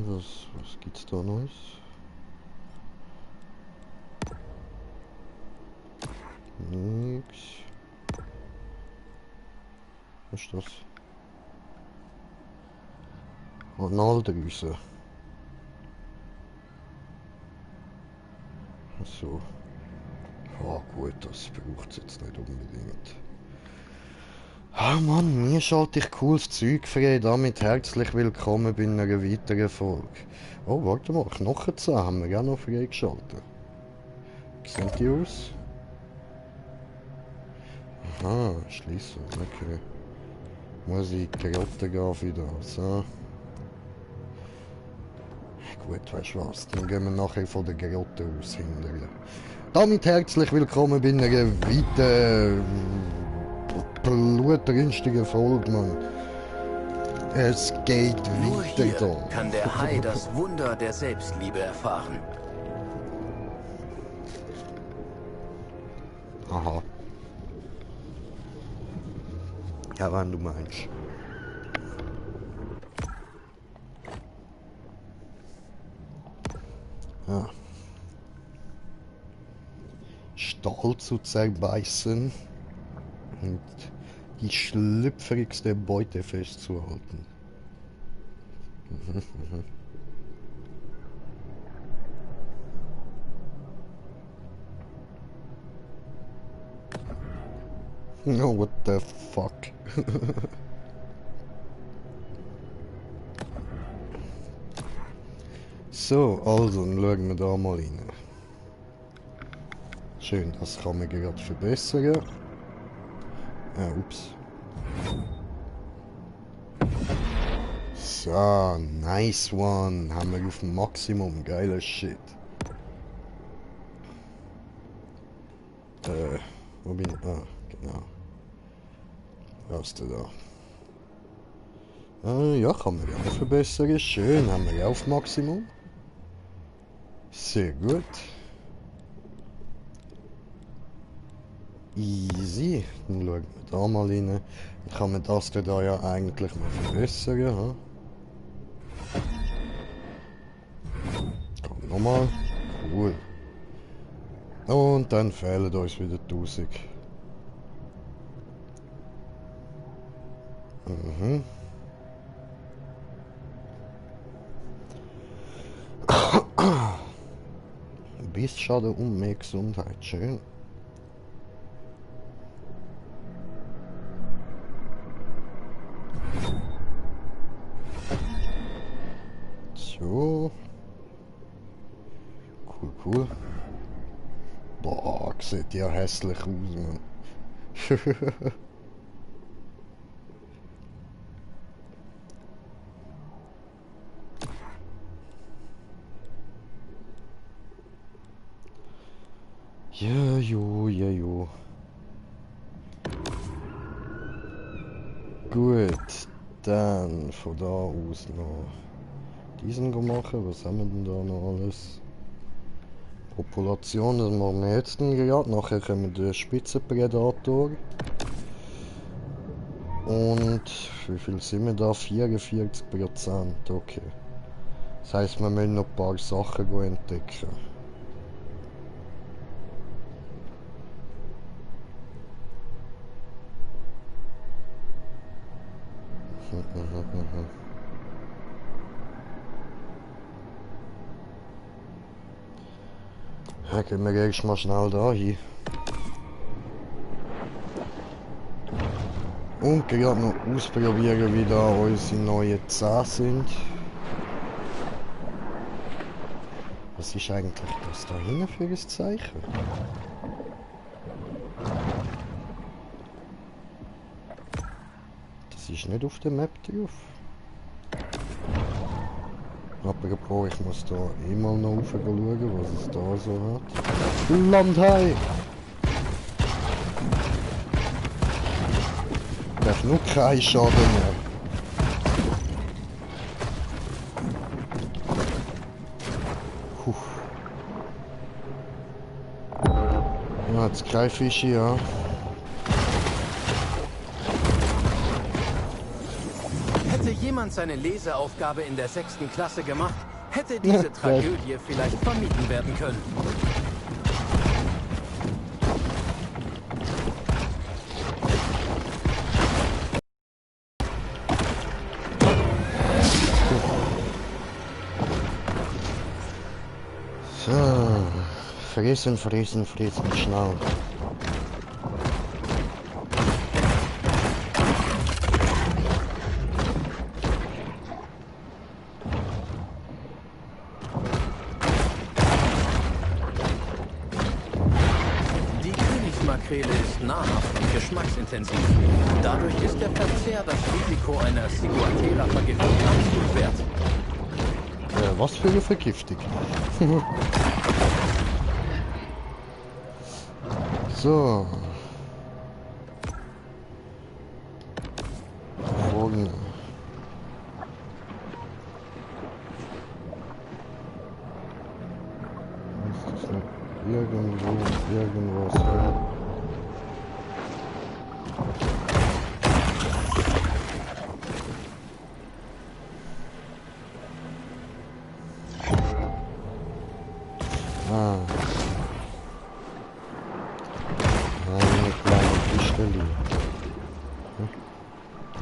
Was gibt's da Neues? Nix. Was ist das? Analdrüse. So. Ah gut, das braucht es jetzt nicht unbedingt. Ah Mann, mir schalte ich cooles Zeug frei. Damit herzlich willkommen bei einer weiteren Folge. Oh, warte mal, Knochenzahn haben wir auch noch freigeschaltet. Wie sehen die aus? Aha, schließen, okay. Muss ich Karotten gehen für das, ah. Gut, weißt du was, dann gehen wir nachher von der Grotte aus hinterher. Damit herzlich willkommen bei einer weiteren blutrünstigen Folge, Mann. Es geht Nur weiter hier da. kann der Hai das Wunder der Selbstliebe erfahren. Aha. Ja, wenn du meinst. Ja. Stahl zu zerbeißen und die schlüpfrigste Beute festzuhalten. Oh, what the fuck? So, also, dann schauen wir da mal rein. Schön, das kann man gerade verbessern. Ups. So, nice one. Haben wir auf dem Maximum. Geiler Shit. Wo bin ich? Ah, genau. Was ist denn da? Ja, kann man auch verbessern. Schön, haben wir auf Maximum. Sehr gut. Easy. Dann schauen wir da mal rein. Dann kann man das da ja eigentlich noch verbessern. Ha? Komm, nochmal. Cool. Und dann fehlen uns wieder 1000. Mhm. Bissschaden und mehr Gesundheit. Schön. So. Cool, cool. Boah, sieht ja hässlich aus, Mann. Ja, jo, ja, jo. Gut, dann von da aus noch diesen machen. Was haben wir denn da noch alles? Population, das machen wir jetzt gerade. Nachher kommen der Spitzenpredator. Und wie viel sind wir da? 44%. Okay. Das heisst, wir müssen noch ein paar Sachen entdecken. Ja, gehen wir erst mal schnell da hin. Und gerade noch ausprobieren, wie da unsere neuen Zähne sind. Was ist eigentlich das da hinten für ein Zeichen? Das ist nicht auf der Map drauf. Apropos, ich muss da eh mal noch rauf schauen, was es da so hat. Landhai! Darf nur keinen Schaden mehr. Puh. Ja, jetzt kein Fisch hier. Hätte jemand seine Leseaufgabe in der 6. Klasse gemacht, hätte diese Tragödie vielleicht vermieden werden können. So, fressen, fressen, fressen, schnell. Die Königsmakrele ist nahrhaft und geschmacksintensiv. Dadurch ist der Verzehr das Risiko einer Ciguatera-Vergiftung absolut wert. Was für eine Vergiftung. So. Morgen. Ist das nicht irgendwas? Ja. Ah. Eine kleine Kiste.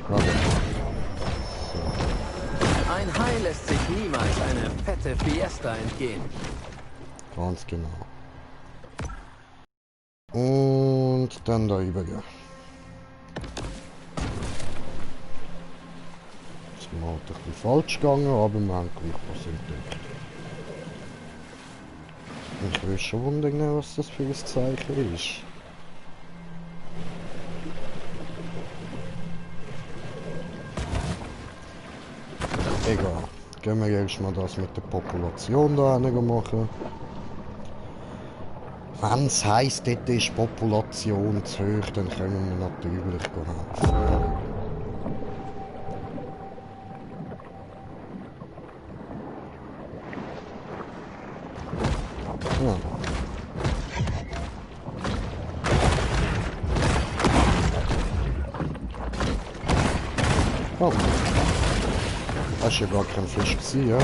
Warte. Ein Hai lässt sich niemals eine fette Fiesta entgehen. Ganz genau. Und dann da übergehen. Das ist mir halt ein bisschen falsch gegangen, aber wir haben gleich was entdeckt. Ich will schon wundern, was das für ein Zeichen ist. Egal. Gehen wir erstmal das mit der Population da machen. Wenn es heisst, dort ist die Population zu hoch, dann können wir natürlich helfen. Ja. Oh. Das ist ja gar kein Fisch gewesen, ja?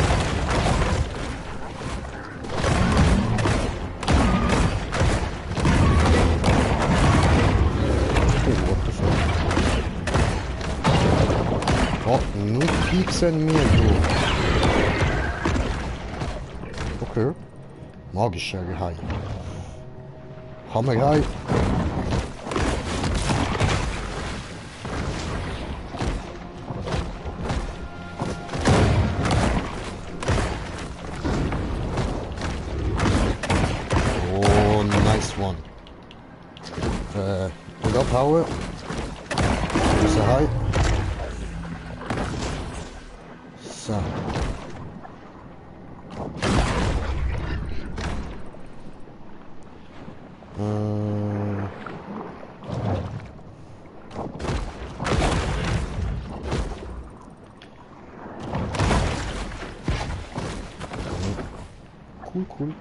Oh, what the fuck? Oh, nicht pieksen mir, du. Okay. Magischer Hai. Hammerhai. Oh, nice one. Gut abhauen. Großer Hai. So. Cool.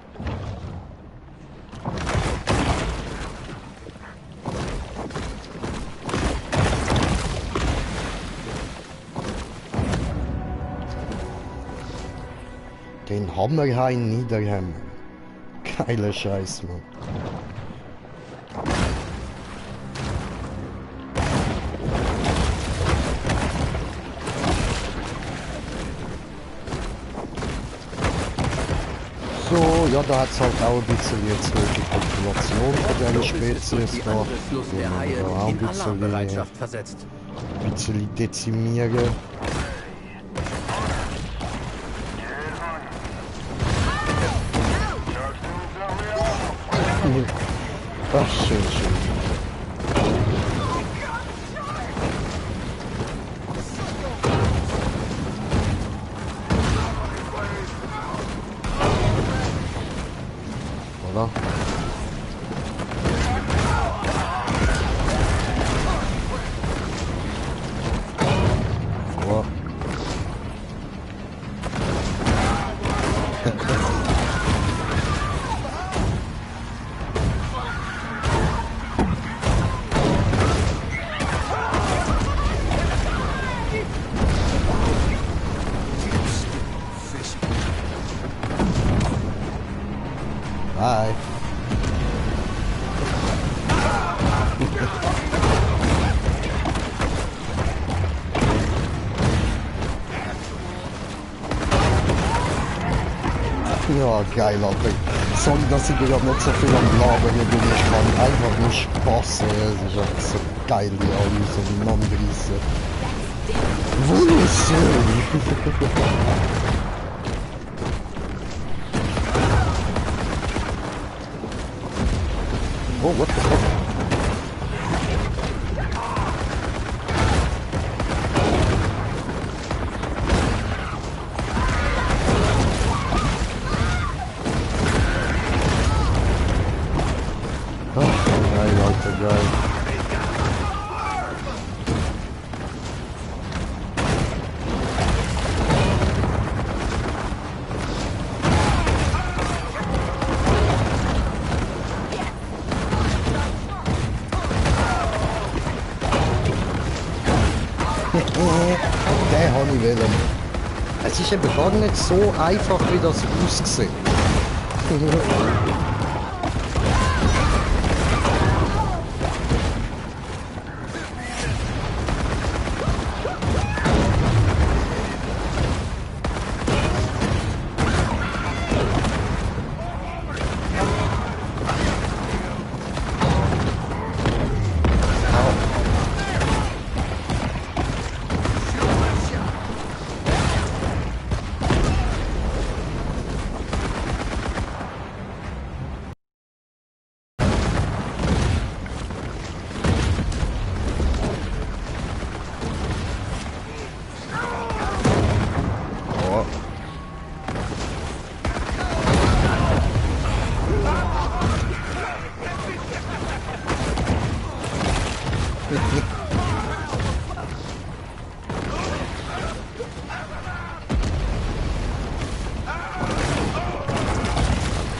Den Hammerhai niederhämmern. Geiler Scheiß, Mann. So, ja, da hat es halt auch ein bisschen jetzt durch die Population von dieser Spezies da. Der Haie Ja, auch ein in Alarmbereitschaft versetzt. bisschen dezimieren. Ach, schön. Oder? Vor. Ja, geil, Alter. Sorry, dass ich gerade nicht so viel am Labern bin. Ich kann einfach nur Spaß. Es ist einfach so geil, die alle so auseinanderreißen. Wunderschön! Oh, what the fuck? Ach, geil, Alter, geil. Den habe ich wollen. Es ist eben gar nicht so einfach, wie das aussieht.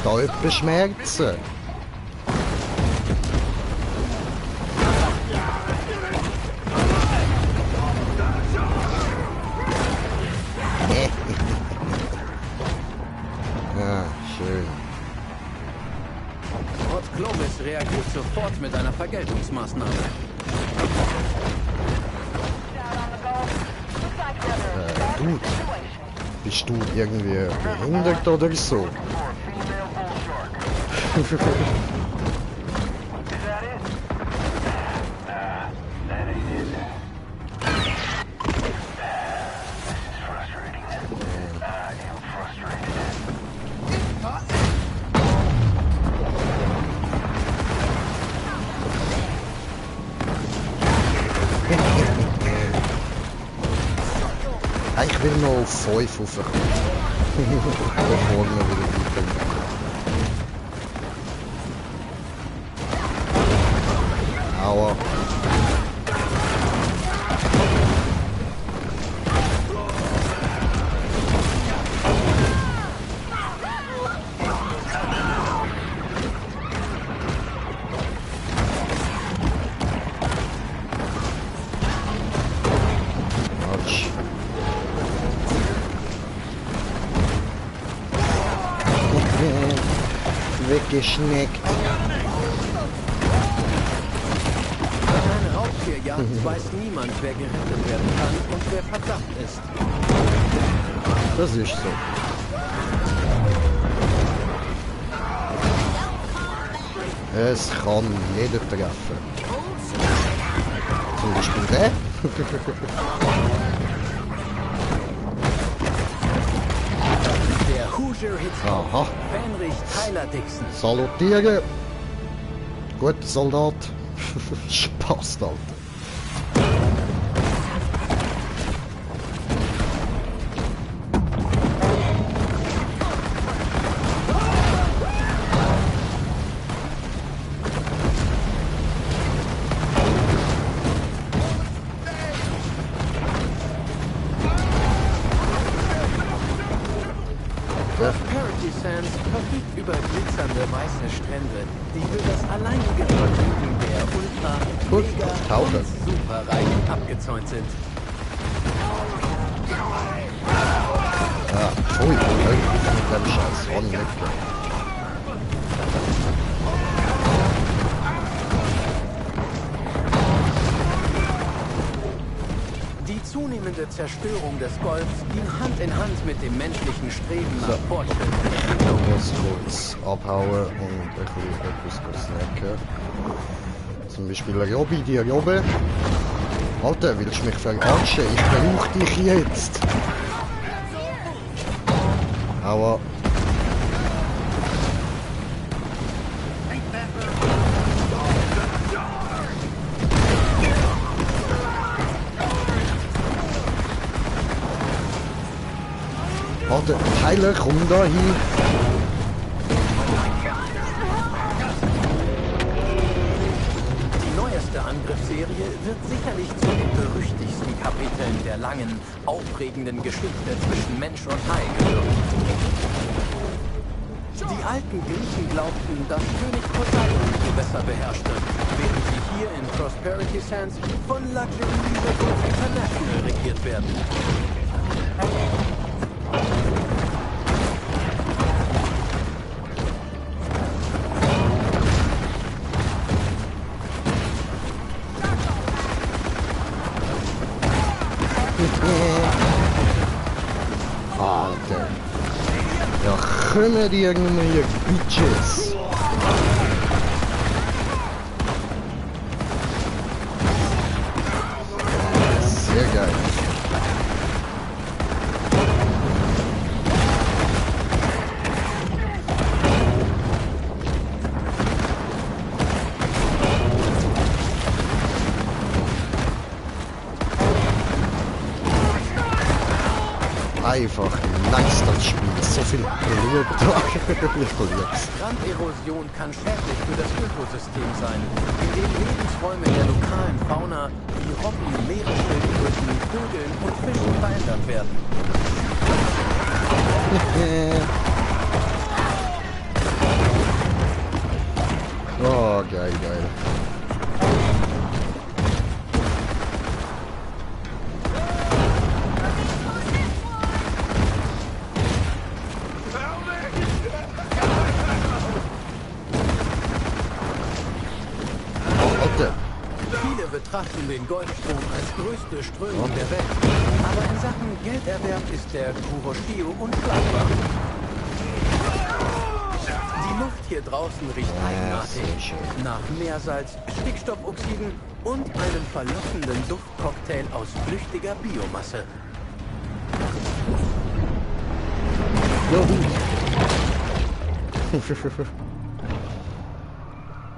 Da etwas Schmerzen. Ah, schön. Fort Clovis reagiert sofort mit einer Vergeltungsmaßnahme. Gut. Bist du irgendwie behindert oder so? Ich will noch auf 5 raufkommen. Bevor wir wieder weitergehen. Aua. Autsch. Weggeschneckt. Eine Raubtierjagd weiß niemand, wer gerettet werden kann und wer verdammt ist. Das ist so. Es kann jeder treffen. Zum Beispiel der. Der Hoosier Hits. Aha. Fenrich Tyler Dixon. Salutieren. Guter Soldat. Spaß, Alter. Prosperity Sands verfügt über glitzernde weiße Strände, die für das alleinige Vergnügen der Ultra, Gut, Mega tauche. und Superreichen abgezäunt sind. Ja, pfui, mit dem Scheiß Horn weg. Die zunehmende zunehmende Zerstörung des Golfs ging Hand in Hand mit dem menschlichen Streben nach Fortschritt. Ich muss kurz abhauen und ein bisschen etwas snacken. Zum Beispiel eine Robby, die Robbe. Alter, willst du mich verarschen? Ich brauche dich jetzt! Aua. Alter, Tyler, komm da hin! Die neueste Angriffsserie wird sicherlich zu den berüchtigsten Kapiteln der langen, aufregenden Geschichte zwischen Mensch und Hai gehören. Die alten Griechen glaubten, dass König Poseidon die Gewässer beherrschte, während sie hier in Prosperity Sands von Luxury Resorts International regiert werden. Alter. Ja, kommen die irgendwie, ihr Bitches. Sehr geil. Einfach nice, das Spiel. So viel Blut. Ich verlieb's. Stranderosion kann schädlich für das Ökosystem sein, indem Lebensräume der lokalen Fauna wie Robben, Meeresschildkröten, Vögeln und Fischen verändert werden. Oh, geil, geil. Viele betrachten den Golfstrom als größte Strömung der Welt, aber in Sachen Gelderwerb ist der Kuroshio unschlagbar. Die Luft hier draußen riecht eigenartig nach Meersalz, Stickstoffoxiden und einem verlockenden Duftcocktail aus flüchtiger Biomasse.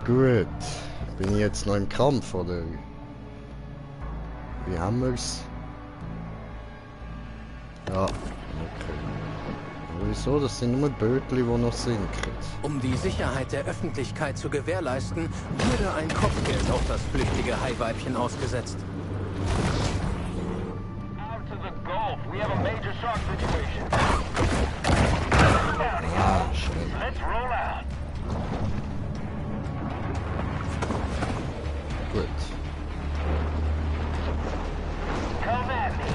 Gut. Bin ich jetzt noch im Kampf, oder? Wie haben wir's? Ja, okay. Aber wieso? Das sind nur Bötli, die noch sinken. Um die Sicherheit der Öffentlichkeit zu gewährleisten, wurde ein Kopfgeld auf das flüchtige Haiweibchen ausgesetzt. Ah, schön. Gut.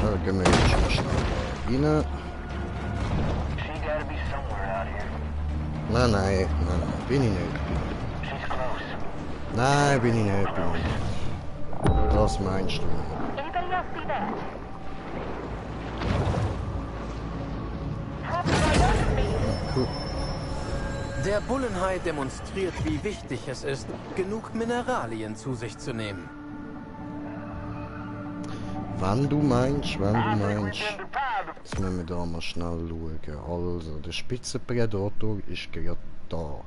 Da gehen wir jetzt schon schnell rein. Nein, bin ich nicht. Nein, bin ich nicht. Das meinst du nicht. Cool. Der Bullenhai demonstriert, wie wichtig es ist, genug Mineralien zu sich zu nehmen. Wenn du meinst. Jetzt müssen wir da mal schnell schauen. Also, der Spitzenpredator ist gerade da.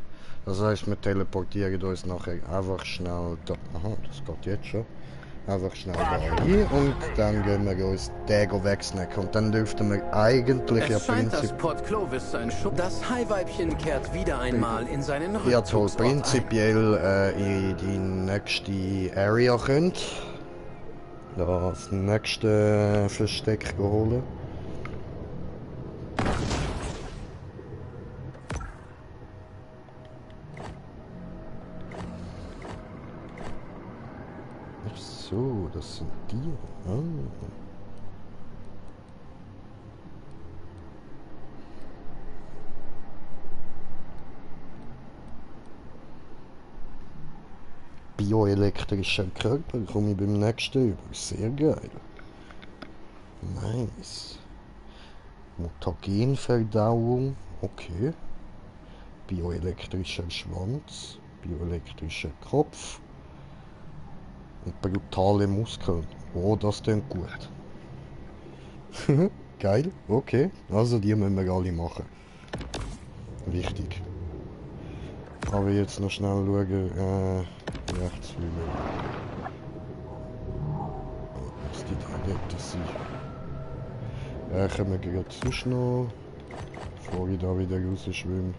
Das heisst, wir teleportieren uns nachher einfach schnell da. Aha, das geht jetzt schon. Einfach schnell da hin und dann gehen wir uns den wegsnacken. Und dann dürften wir eigentlich Es scheint, dass Port Clovis sein Schutz. Das Haiweibchen kehrt wieder einmal in seinen Rückzugsort ein. prinzipiell in die nächste Area könnt. Das nächste Versteck holen. Ach so, das sind die. Ah. Bioelektrischer Körper, komme ich beim nächsten über. Sehr geil. Nice. Mutagenverdauung. Okay. Bioelektrischer Schwanz. Bioelektrischer Kopf. Und brutale Muskeln. Oh, das klingt gut. Geil, okay. Also die müssen wir alle machen. Wichtig. Aber jetzt noch schnell schauen. Rechts rüber. Was die da dort sind. Können wir gerade sonst noch, bevor ich da wieder rausschwimme.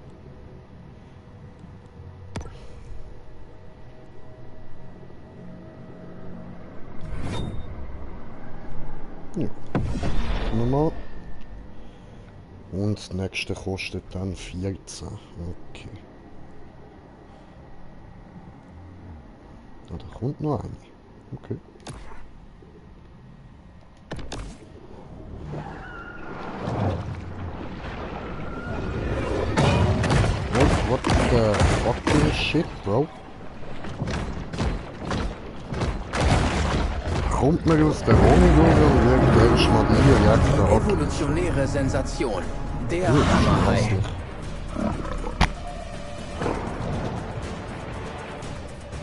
Ja. Schauen wir mal. Und das nächste kostet dann 14. Okay. Ah, da kommt noch eine. Okay. What the fucking shit, bro? Kommt mir aus der Wohnung raus und irgendwann mal hier jetzt da. Evolutionäre Sensation. Der Hammerhai.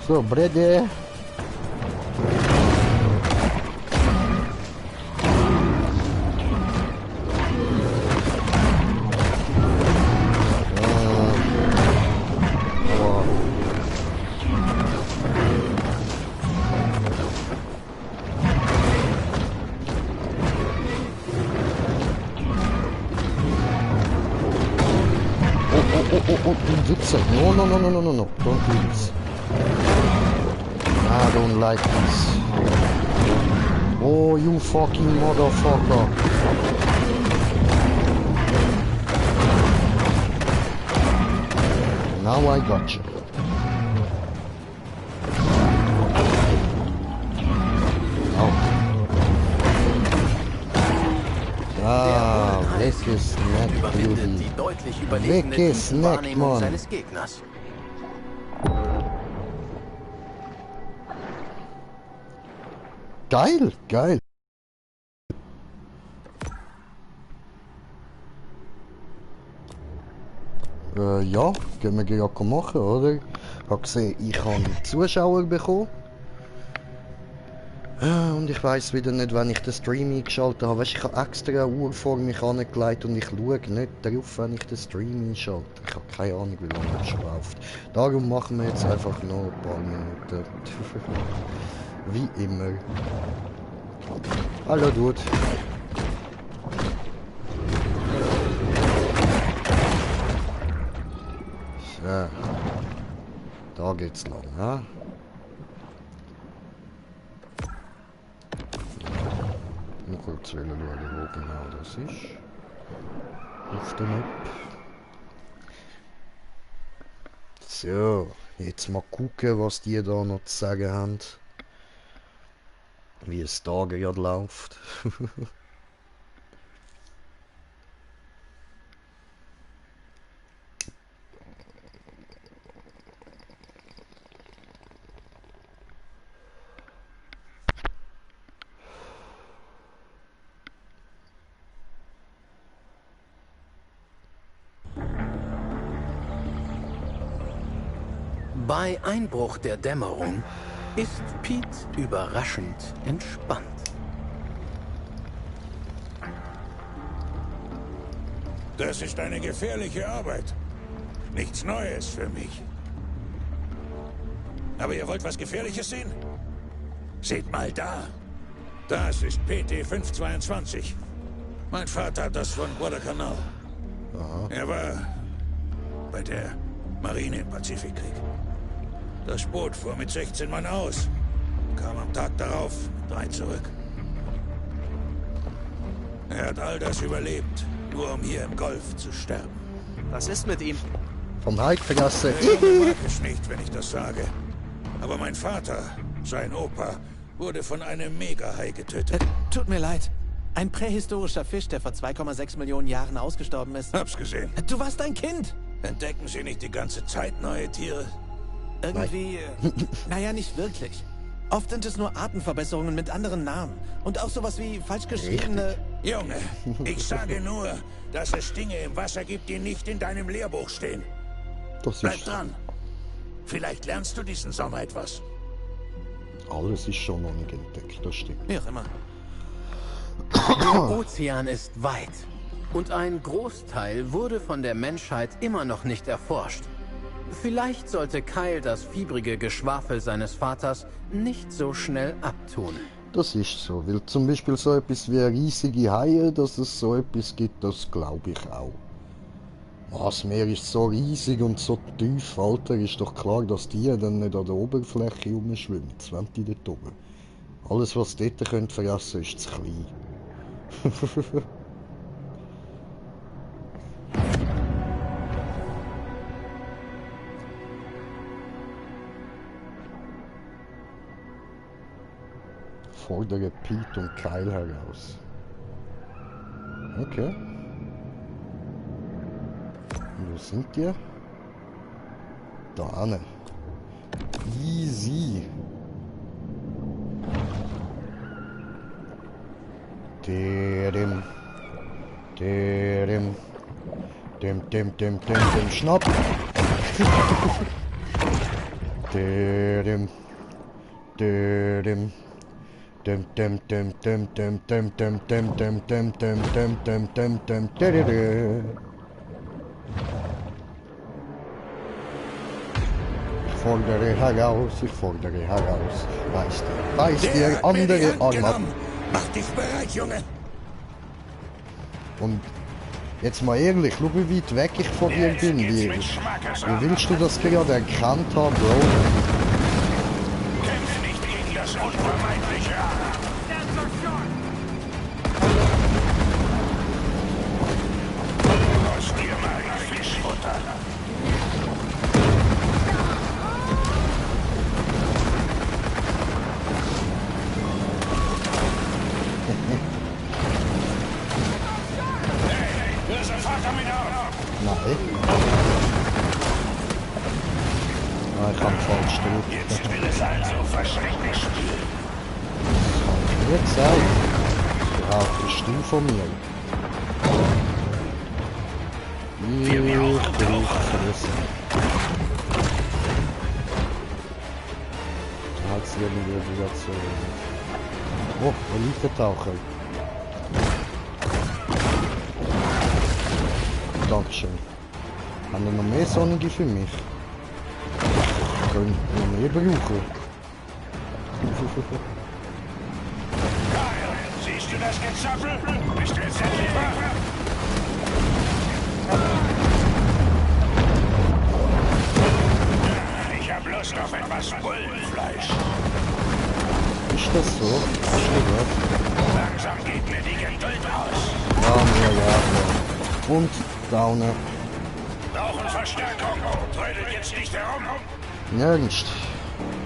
So, Brede. Oh, don't do this. No, don't do this. I don't like this. Oh, you fucking motherfucker. Now I got you. Ah, welches Snack, überwindet die deutlich überlegene Wahrnehmung seines Gegners. Geil, geil. Ja, können wir gerade machen, oder? Ich habe gesehen, ich habe Zuschauer bekommen. Und ich weiss wieder nicht, wenn ich den Stream eingeschaltet habe. Weißt, ich habe extra eine Uhr vor mich angelegt und ich schaue nicht darauf, wenn ich den Stream einschalte. Ich habe keine Ahnung, wie lange es schon läuft. Darum machen wir jetzt einfach noch ein paar Minuten. Wie immer. Hallo, Dude. So. Da geht's lang, ha? Noch kurz schauen, wo genau das ist. Auf der Map. So, jetzt mal gucken, was die da noch zu sagen haben. Wie es da gerade läuft. Bei Einbruch der Dämmerung ist Pete überraschend entspannt. Das ist eine gefährliche Arbeit. Nichts Neues für mich. Aber ihr wollt was Gefährliches sehen? Seht mal da. Das ist PT 522. Mein Vater hat das von Guadalcanal. Er war bei der Marine im Pazifikkrieg. Das Boot fuhr mit 16 Mann aus, kam am Tag darauf mit 3 zurück. Er hat all das überlebt, nur um hier im Golf zu sterben. Was ist mit ihm? Vom Hike vergessen. Ich mag es nicht, wenn ich das sage. Aber mein Vater, sein Opa, wurde von einem Megahai getötet. Tut mir leid. Ein prähistorischer Fisch, der vor 2,6 Millionen Jahren ausgestorben ist. Hab's gesehen. Du warst ein Kind. Entdecken Sie nicht die ganze Zeit neue Tiere? Irgendwie, naja, nicht wirklich. Oft sind es nur Artenverbesserungen mit anderen Namen. Und auch sowas wie falsch geschriebene... Junge, ich sage nur, dass es Dinge im Wasser gibt, die nicht in deinem Lehrbuch stehen. Das Bleib ist... dran. Vielleicht lernst du diesen Sommer etwas. Alles ist schon noch nicht entdeckt, das stimmt. Wie auch immer. Der Ozean ist weit. Und ein Großteil wurde von der Menschheit immer noch nicht erforscht. Vielleicht sollte Kyle das fiebrige Geschwafel seines Vaters nicht so schnell abtun. Das ist so, weil zum Beispiel so etwas wie riesige Haie, dass es so etwas gibt, das glaube ich auch. Das Meer ist so riesig und so tief, Alter, ist doch klar, dass die dann nicht an der Oberfläche rumschwimmen, wenn die dort oben. Alles, was dort könnt fressen, ist zu klein. Fordere Pete und Kyle heraus. Okay. Wo sind die? Da ane. Easy. Dem. Dem. Schnapp. Dem. Ich fordere heraus. Weiß dir andere Arme. Mach dich bereit, Junge. Und jetzt mal ehrlich, schau wie weit weg ich von dir bin. Wie willst du das gerade erkannt haben, Bro? Kämpfe nicht gegen das Unvermeidliche. Aus dir mal ein Fischfutter. Hör sofort damit auf! Nein. Ah, ich kann falsch drücken. Jetzt will es also verschrecklich spielen. Wie gesagt, brauchst du von mir. Ich brauche Fressen. Da hat es irgendwie wieder so... Oh, Elite-Taucher. Dankeschön. Haben wir noch mehr Sonnige für mich? Können noch mehr brauchen. Kyle, siehst du das Gezappel? Bist du jetzt endlich wach? Ich hab Lust auf etwas Bullenfleisch. Ist das so? Hast du gehört? Langsam geht mir die Geduld aus. Ja. Und Downer. Brauchen Verstärkung. Trödelt jetzt nicht herum. Nirgends.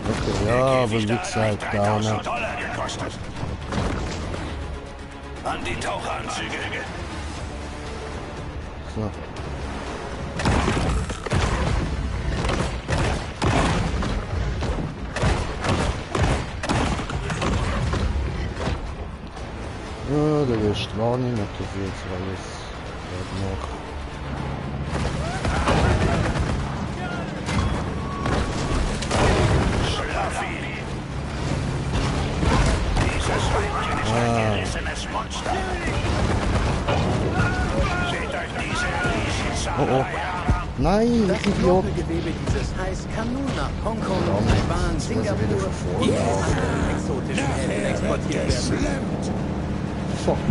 Okay, ja, aber wie gesagt, Downer. $3000 gekostet. An die Taucheranzüge. So. Ja, der Rest war nicht mehr so viel, alles noch. Schlaffi. Dieses Weibchen ist ein gerissenes Monster. Seht euch diese Riesensauer Oh. Nein, Das ich Idiot. Gewebe dieses Hais kann nun nach Hongkong, Taiwan, Singapur, je anderen exotischen Häfen exportiert werden. Fuck you.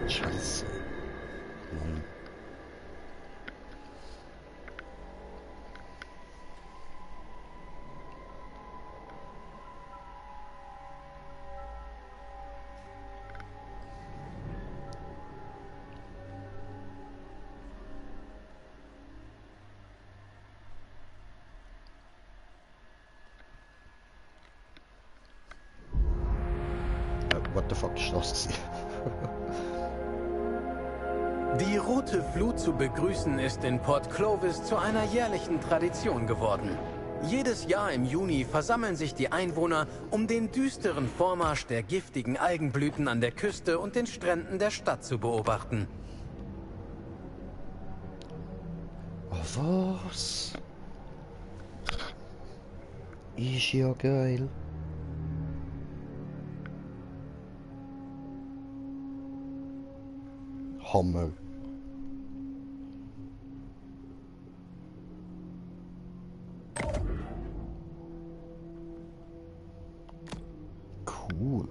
Scheiße. Mann. what the fuck ist das gewesen? Die rote Flut zu begrüßen ist in Port Clovis zu einer jährlichen Tradition geworden. Jedes Jahr im Juni versammeln sich die Einwohner, um den düsteren Vormarsch der giftigen Algenblüten an der Küste und den Stränden der Stadt zu beobachten. Was? Ist ja geil. Hammer. Cool.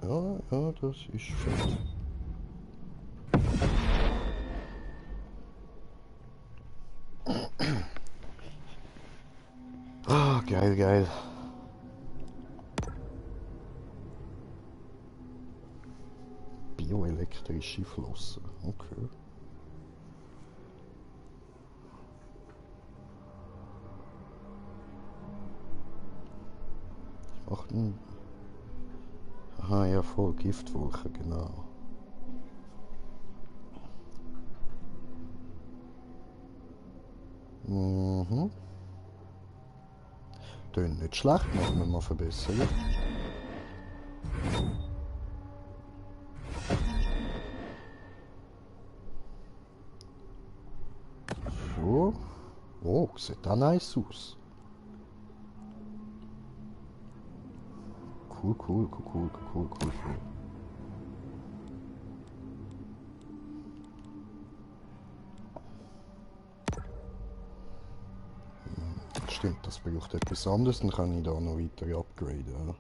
Ja, das ist fett. Ah, geil, geil. Bioelektrische Flossen, okay. Ach, aha, ja, voll Giftwolken, genau. Mhm. Tönt nicht schlecht, machen wir mal verbessern. So. Oh, sieht auch nice aus. Cool. Stimmt, das braucht etwas anderes, dann kann ich da noch weiter upgraden.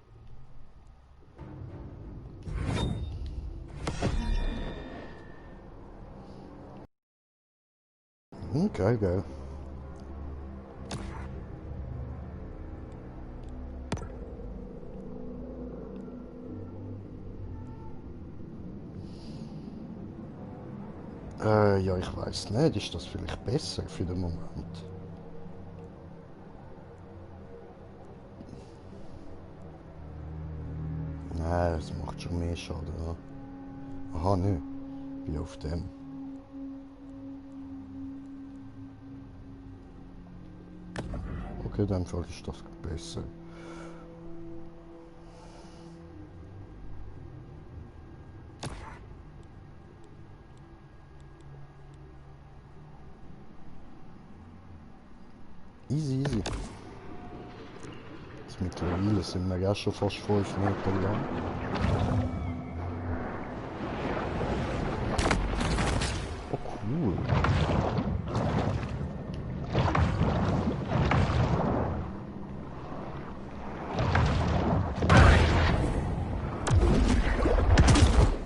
Geil. Ja, ich weiß nicht, ist das vielleicht besser für den Moment? Nein, es macht schon mehr Schaden. Ja. Aha, ne. Wie auf dem. Okay, dann Fall ist das besser. Easy. Jetzt mittlerweile sind wir ja schon fast 5 Meter lang. Oh cool.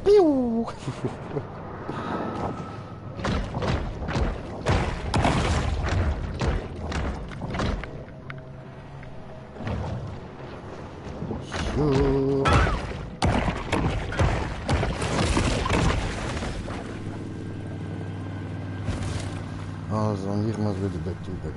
Piu! So. Also, ich muss wieder dort rüber.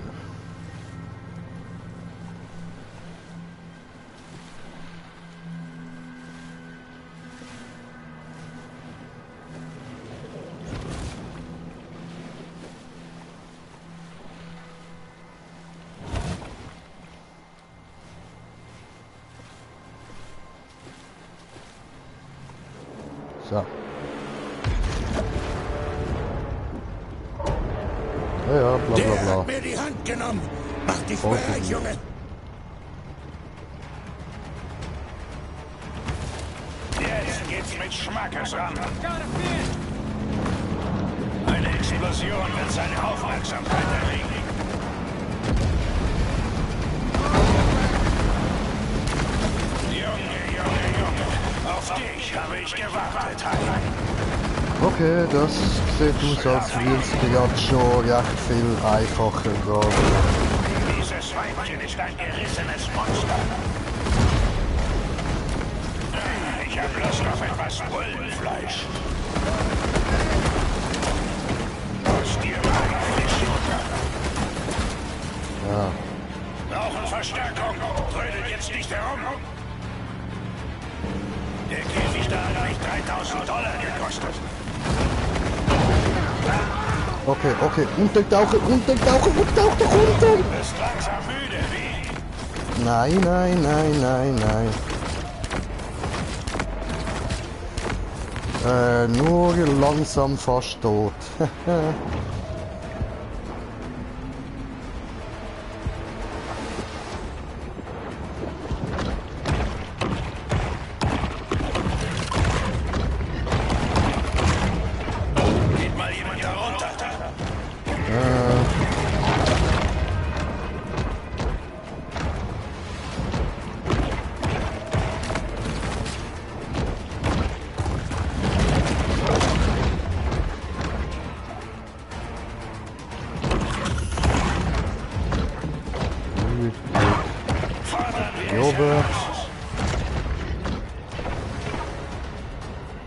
So. Ja, bla Der bla bla. hat mir die Hand genommen. Mach dich bereit, Junge. Jetzt geht's mit Schmackes an. Eine Explosion wird seine Aufmerksamkeit erregen. Junge. Auf dich habe ich gewartet, Heiler. Okay, das sieht aus, als würde es gerade schon recht viel einfacher gehen. Dieses Weibchen ist ein gerissenes Monster. Ich habe Lust auf etwas Bullenfleisch. Aus dir ein Fisch. Ja. Brauchen Verstärkung. Trödelt jetzt Der Käfig da hat mich $3.000 gekostet. Okay, untertauchen, tauch doch runter! Du bist langsam müde, wie? Nein. Nur langsam fast tot. Geht mal jemand da runter. Jobe.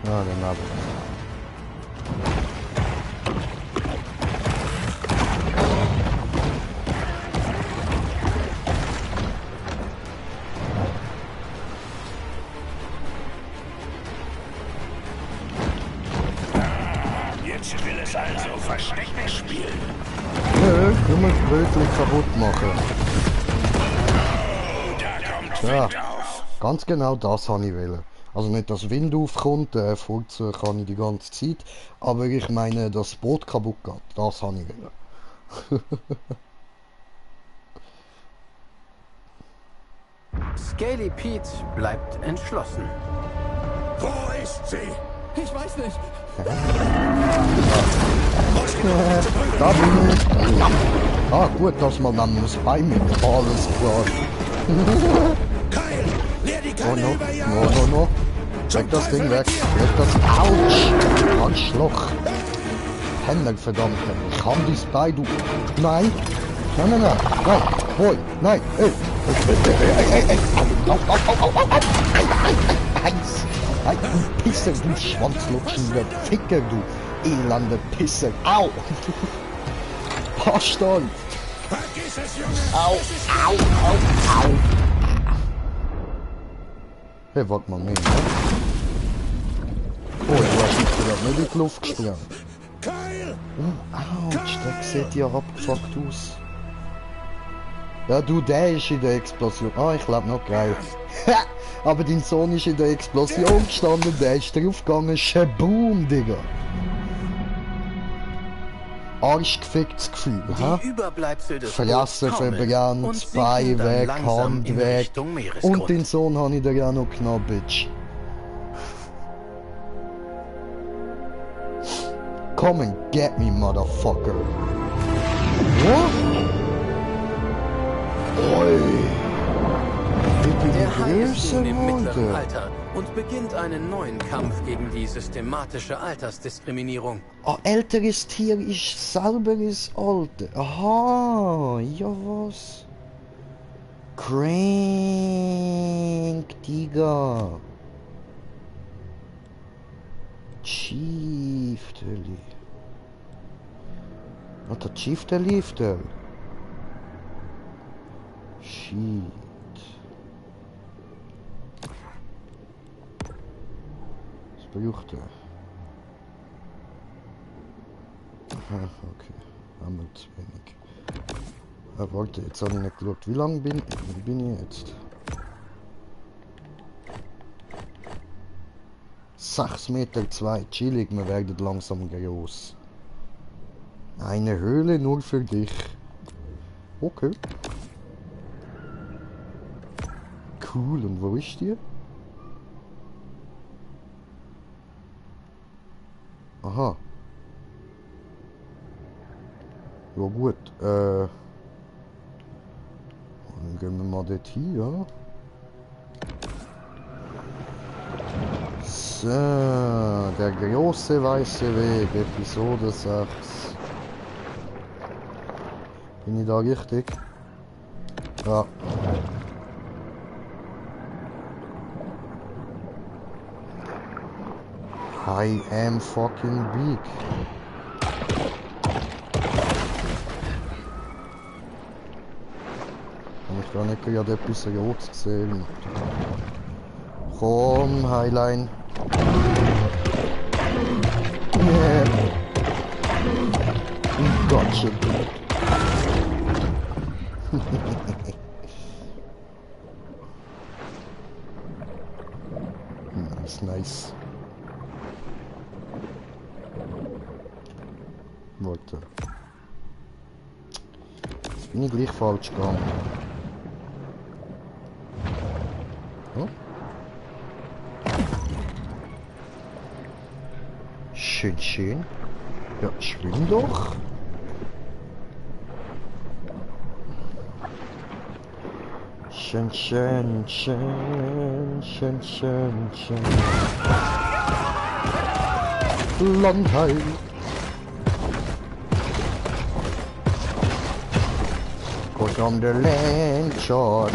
Ah, der Nabel. Jetzt will es also Verstecken spielen. Nö, können wir wirklich kaputt machen. Da kommt Ja, Wind auf. ganz genau das habe ich wollen. Also nicht, dass Wind aufkommt, furzen kann ich die ganze Zeit, aber ich meine, dass das Boot kaputt geht, das habe ich wollen. Scaly Pete bleibt entschlossen. Wo ist sie? Ich weiß nicht. Da bin ich. Ah, gut, dass man dann muss bei mir. Alles klar. Kyle, leer die Oh Kanne no, über ihr no, aus. no, no. Leg das Ding weg. Leg das. Autsch! Arschloch. Händler, verdammt. Ich kann dies bei, du. Nein. Nein. Hoi. Nein. Ey. Au. Eins. Nein, du Pisser, du schwanzlutschender Ficker, du elende Pisser. Au. Bastard. Vergiss es, Junge. Au. Hey, warte mal, nee, ne? Oh, du hast gerade nicht in die Luft gesprengt. Kyle! Autsch, der sieht ja abgefuckt aus. Ja, du, der ist in der Explosion. Ah, ich lebe noch, geil. Aber dein Sohn ist in der Explosion gestanden, der ist draufgegangen. Shaboom, Digga. Arschgeficktes Gefühl, ha? Die Überbleibsel des Fresse Boots taumeln verbrannt, und sinken Bein dann weg, langsam Hand in weg. Richtung Meeresgrund. Und den Sohn habe ich dir ja noch genommen, Bitch. Come and get me, motherfucker. What? Oi. Der Hai ist Größe nun im mittleren Alter. Alter und beginnt einen neuen Kampf gegen die systematische Altersdiskriminierung. Ein älteres Tier ist selber das Alte. Aha, ja was? Crank, Digga. Chiefteli. Wat dat Chiefteli heeft er? Shit. Was braucht er? Aha, okay. Einmal zu wenig. Ah, warte, jetzt habe ich nicht geschaut. Wie lang bin ich jetzt? 6,2 Meter, chillig, wir werden langsam groß. Eine Höhle nur für dich. Okay. Cool, und wo ist die? Aha. Ja gut, dann gehen wir mal dort hin, ja? So, der große weiße Weg, Episode 6. Bin ich da richtig? Ja. I am fucking big. Kann ich gar nicht gerade etwas Rotes sehen? Komm, Highline. Nee. Oh Gottchen. Nice, nice. Warte. Jetzt bin ich gleich falsch gegangen. Oh. Schön, schön. Ja, schwimm doch. Schön, schön, schön, schön, schön, schön. Landheim. Cause I'm the land shot.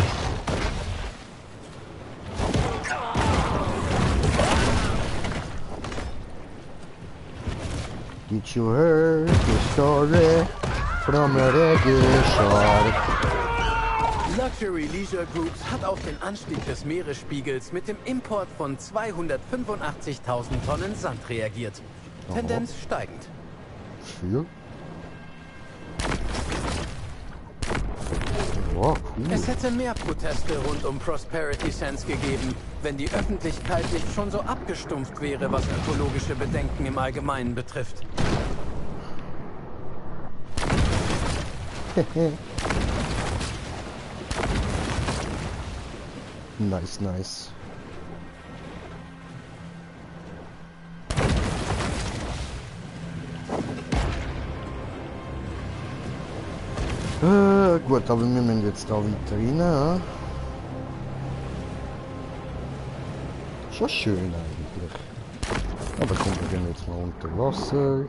Did you hear the story from a reggae shark? Luxury Leisure Groups hat auf den Anstieg des Meeresspiegels mit dem Import von 285.000 Tonnen Sand reagiert. Tendenz steigend. Für? Oh, cool. Es hätte mehr Proteste rund um Prosperity Sands gegeben, wenn die Öffentlichkeit nicht schon so abgestumpft wäre, was ökologische Bedenken im Allgemeinen betrifft. Nice, nice. Gut, aber wir müssen jetzt da weiter rein. Ja? Schon schön eigentlich. Aber kommen wir gehen jetzt mal unter Wasser.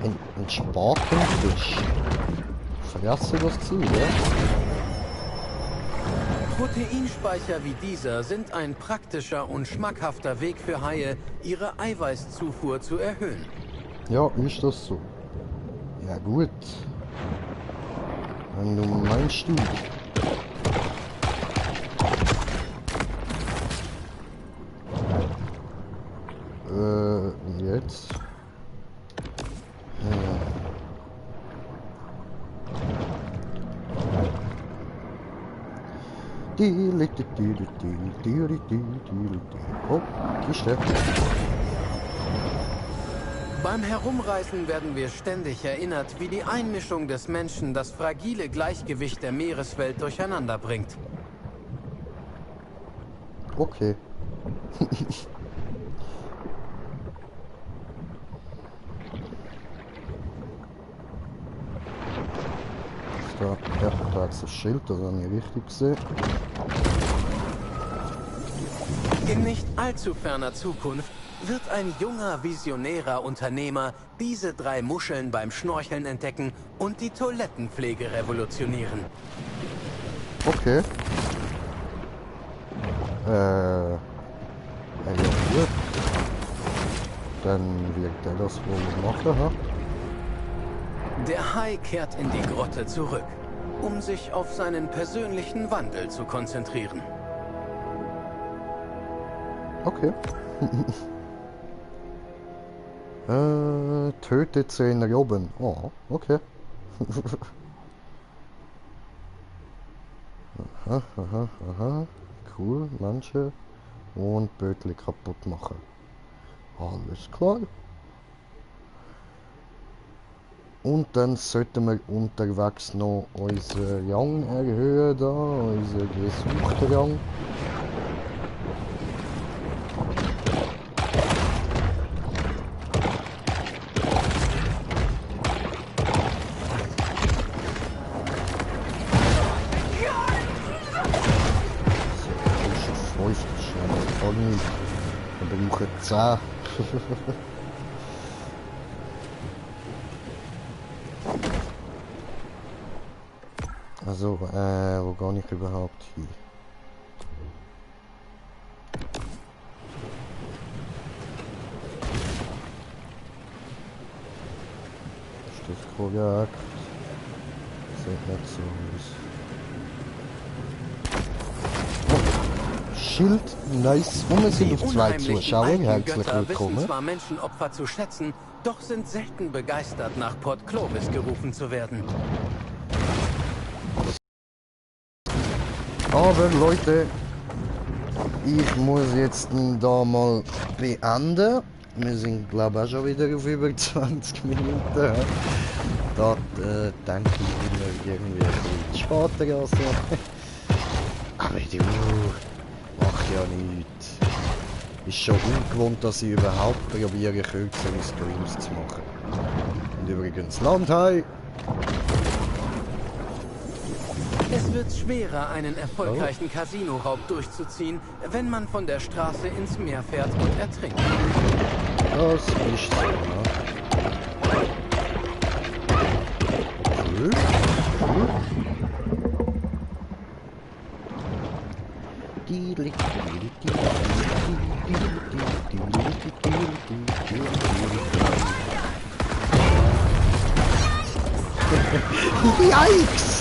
Ein Spatenfisch. Vergessen das Ziel, ja? Proteinspeicher wie dieser sind ein praktischer und schmackhafter Weg für Haie, ihre Eiweißzufuhr zu erhöhen. Ja, ist das so? Ja gut. Wenn du meinst du. Jetzt. Oh, Kiste. Beim Herumreisen werden wir ständig erinnert, wie die Einmischung des Menschen das fragile Gleichgewicht der Meereswelt durcheinander bringt. Okay. Da, ja, da ist das Schild, das habe ich richtig gesehen. In nicht allzu ferner Zukunft wird ein junger, visionärer Unternehmer diese 3 Muscheln beim Schnorcheln entdecken und die Toilettenpflege revolutionieren. Okay. Ja gut. Dann wird er das wohl machen, ha? Der Hai kehrt in die Grotte zurück, um sich auf seinen persönlichen Wandel zu konzentrieren. Okay. Tötet 10 Robben. Oh, okay. Aha, aha, aha. Cool, manche. Und Bötli kaputt machen. Alles klar. Und dann sollten wir unterwegs noch unseren Rang erhöhen, da, unseren gesuchten Rang. Wir brauchen 10. Also, wo gehe ich überhaupt hin? Ist das korrekt? Sieht nicht so aus. Oh, Schild. Nice. Und wir sind Die auf 2 unheimlichen Zuschauer. alten Herzlich Götter wissen willkommen. zwar Menschenopfer zu schätzen, doch sind selten begeistert, nach Port Clovis gerufen zu werden. Aber Leute, ich muss jetzt da mal beenden. Wir sind glaube ich auch schon wieder auf über 20 Minuten. Da denke ich immer irgendwie ein bisschen später als so. Aber du, mach ja nichts. Ist schon ungewohnt, dass ich überhaupt probiere, kürzere Streams zu machen. Und übrigens Landhai. Es wird schwerer, einen erfolgreichen Casino-Raub durchzuziehen, wenn man von der Straße ins Meer fährt und ertrinkt. Das ist so, ne? Cool. Cool. Yikes!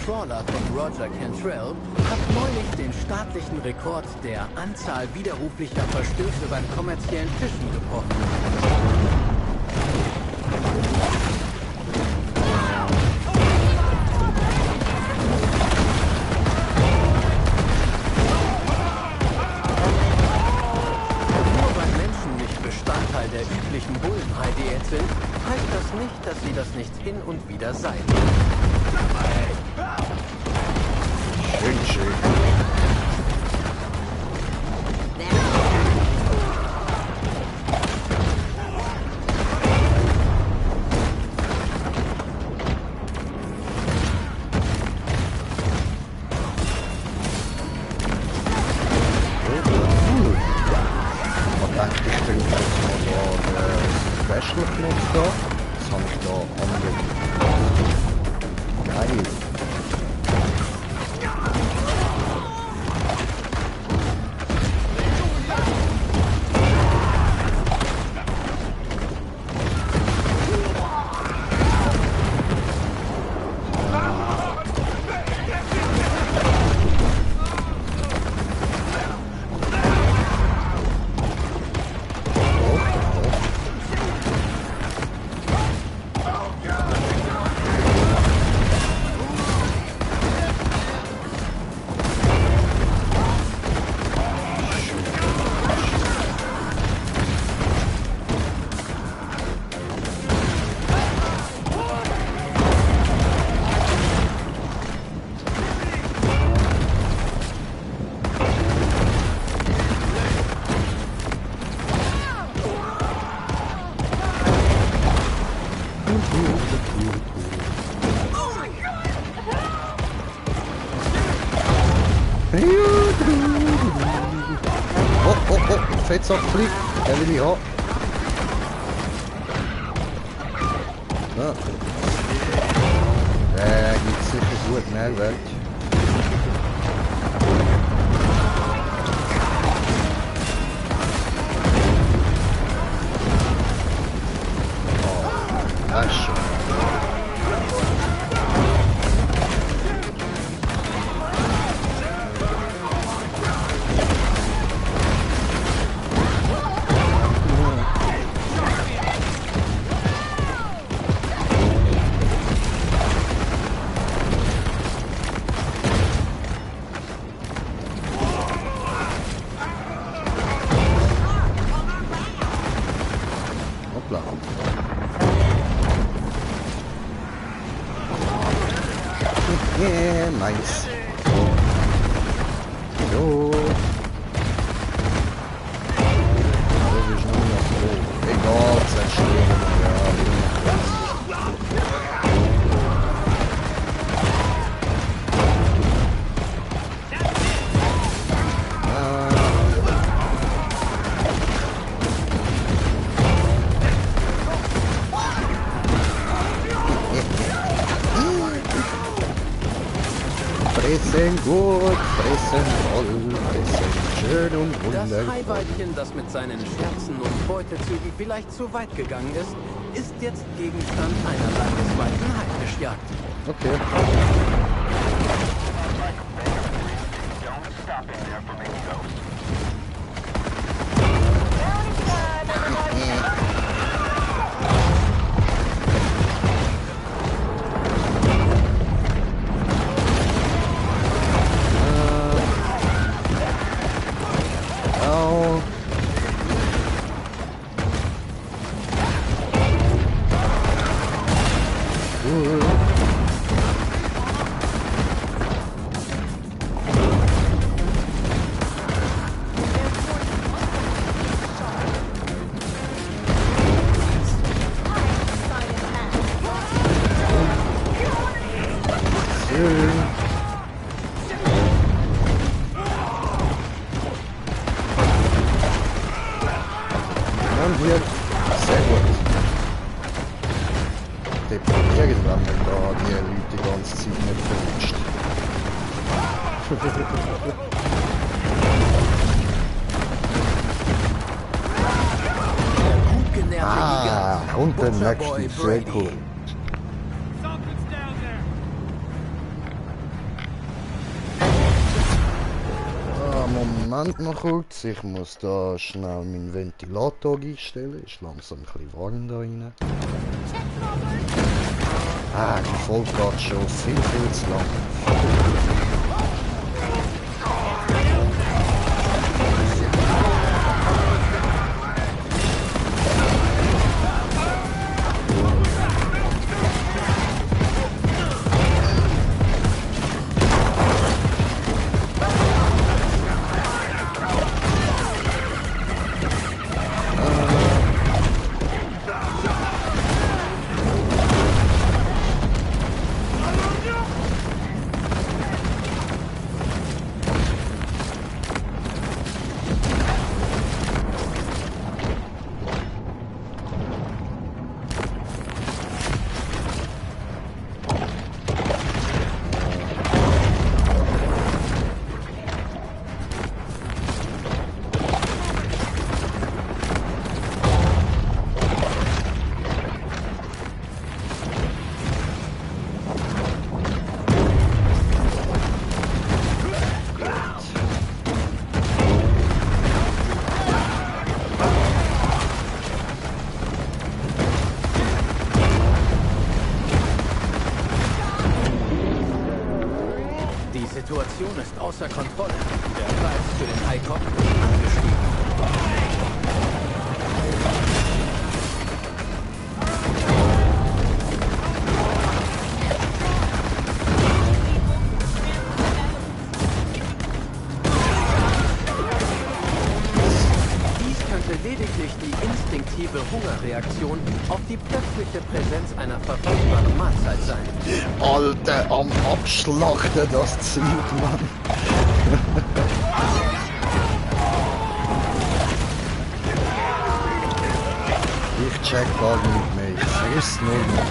Trawler von Roger Cantrell hat neulich den staatlichen Rekord der Anzahl widerruflicher Verstöße beim kommerziellen Fischen gebrochen. Nur weil Menschen nicht Bestandteil der üblichen Bullenhai-Diät sind, heißt das nicht, dass sie das nicht hin und wieder sein. Schön, schön. Man denkt, ich drücke jetzt mal da den Special-Knopf da. Das habe ich da angelegt. Geil. Oh, oh, oh, Fettsaftflieg, den will ich haben. Ja. Der gibt sicher gut Mehrwert. Oh, das ist schön. Hoppla. Yeah, nice. So. Das ist nur noch so. Egal, zerstören. Ja, wieder noch Fressen gut, fressen voll, fressen Schön und Das wundervoll. Haiweibchen, das mit seinen Scherzen und Beutezügen vielleicht zu weit gegangen ist jetzt Gegenstand einer landesweiten Haifischjagd. Okay. Au. Schön. Und hier. Sehr gut. Deprimieren, wenn man da die Leute die ganze Zeit nicht verwünscht. Gut genährte Gigant. Und der Butcherboy nächste. Sehr Brady. cool. Moment noch kurz, ich muss da schnell meinen Ventilator einstellen, ist langsam ein bisschen warm da rein. Die Folge geht schon viel zu lang. Die Situation ist außer Kontrolle. Der Preis für den Haikop ist angestiegen. Dies könnte lediglich die instinktive Hungerreaktion auf die plötzliche Präsenz einer verfügbaren Mahlzeit sein. Alter, am Abschlachten das Zeug, Mann. Ich check gar nicht mehr, ich friss nur noch.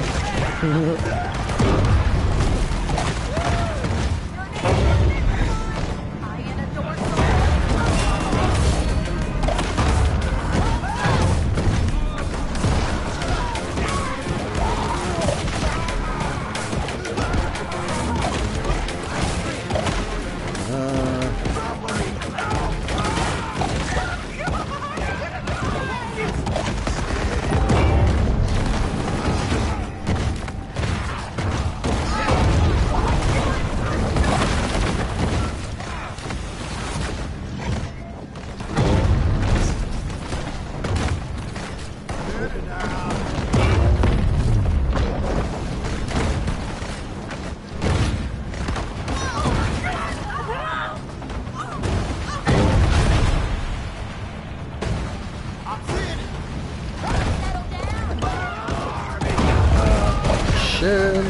Schön.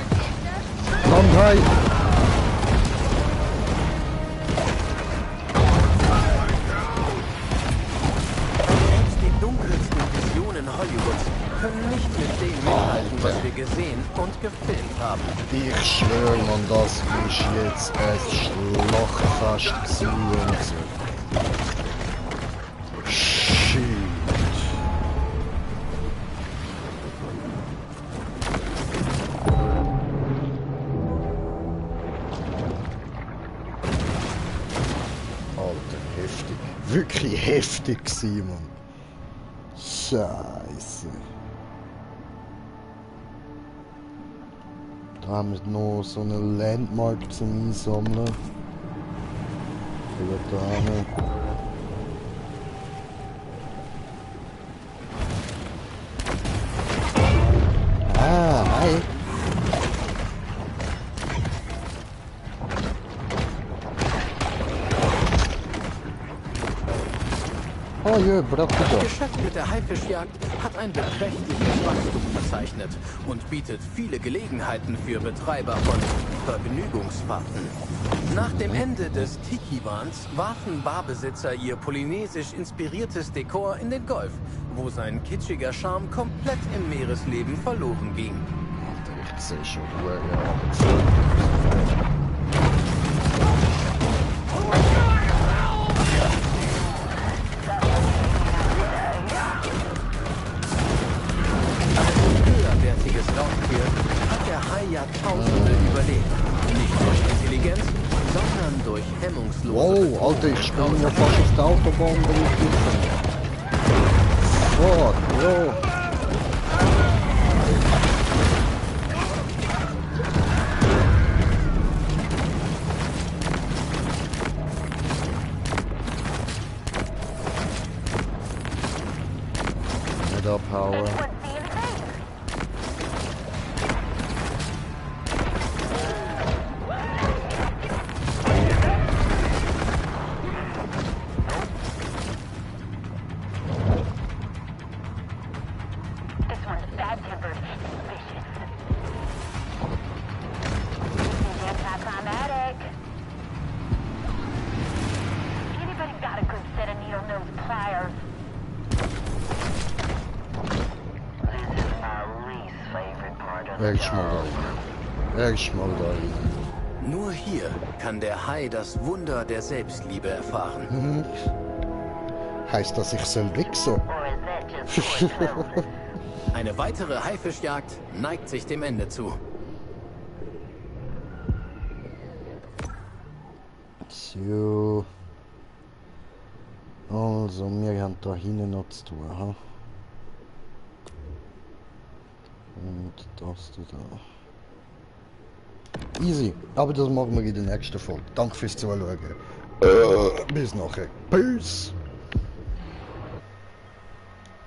Landhai. Die dunkelsten Visionen Hollywoods können nicht mit dem mithalten, was wir gesehen und gefilmt haben. Ich schwöre, man, das ist jetzt ein Schlachtfest gewesen und so. bisschen heftig gewesen, Mann. Scheiße. Da haben wir noch so einen Landmark zum Einsammeln. Vielleicht da hin. Ah, hi. Oh je, Bratto. Das Geschäft mit der Haifischjagd hat ein beträchtliches Wachstum verzeichnet und bietet viele Gelegenheiten für Betreiber von Vergnügungsfahrten. Nach dem Ende des Tiki-Wahns warfen Barbesitzer ihr polynesisch inspiriertes Dekor in den Golf, wo sein kitschiger Charme komplett im Meeresleben verloren ging. Alter, ich sehe schon Ruhe. Höherwertiges Raubtier hat der Hai Jahrtausende überlebt. Nicht durch Intelligenz, sondern durch hemmungslose Wow, Alter, ich springe ja fast auf die Autobahn drauf. Fuck, Bro. Nicht abhauen. Erstmal da rein. Nur hier kann der Hai das Wunder der Selbstliebe erfahren. Heißt das, ich soll wichsen? Eine weitere Haifischjagd neigt sich dem Ende zu. So. Also, wir haben da hinten noch zu tun. Ha? Und das da. Easy, aber das machen wir in der nächsten Folge. Danke fürs Zuschauen. Bis nachher. Peace!